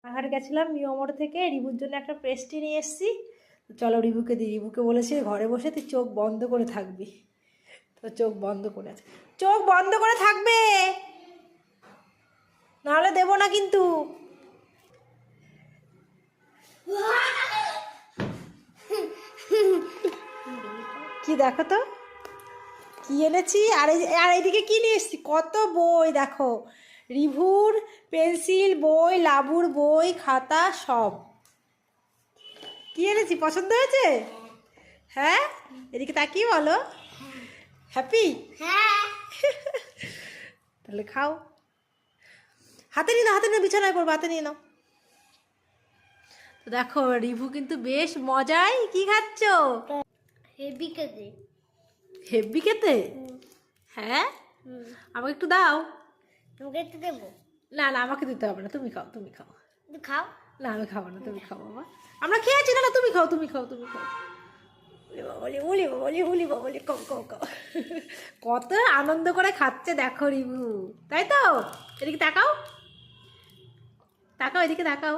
রানাঘাট গেছিলাম মিয়ামোড় থেকে রিভুর জন্য একটা পেস্ট্রি নিয়ে এসেছি। চলো রিভুকে দিই। রিভুকে বলেছি ঘরে বসে তুই চোখ বন্ধ করে থাকবি, তো চোখ বন্ধ করে আছে, চোখ বন্ধ করে থাকবে, নাহলে দেবো না কিন্তু। কি দেখো তো কি এনেছি, আর এইদিকে কি নিয়ে এসেছি, কত বই দেখো, রিভুর পেন্সিল বই, লাবুর বই, খাতা সব। কি এনেছি, পছন্দ হয়েছে? হ্যাঁ, এদিকে তাকিয়ে বলো হ্যাপি। তাহলে খাও, হাতে নিয়ে নাও, হাতে নিয়ে বিছানায় পড়বো, হাতে নিয়ে নাও। তো দেখো রিভু কিন্তু বেশ মজায় কি খাচ্ছ, হেভি খেতে। হেব্বি খেতে? হ্যাঁ, আমাকে একটু দাও। তোমাকে একটু দেবো? না না, আমাকে দিতে হবে না, তুমি খাও, তুমি খাও। তুমি খাও। না আমি খাবো না, তুমি খাও বাবা, আমরা খেয়েছি। না না, তুমি খাও, তুমি খাও, তুমি খাও। বলি বলি বলি বলি বলি কম কম কম, কত আনন্দ করে খাচ্ছে দেখো রিভু, তাই তো? এদিকে তাকাও, তাকাও, এদিকে তাকাও।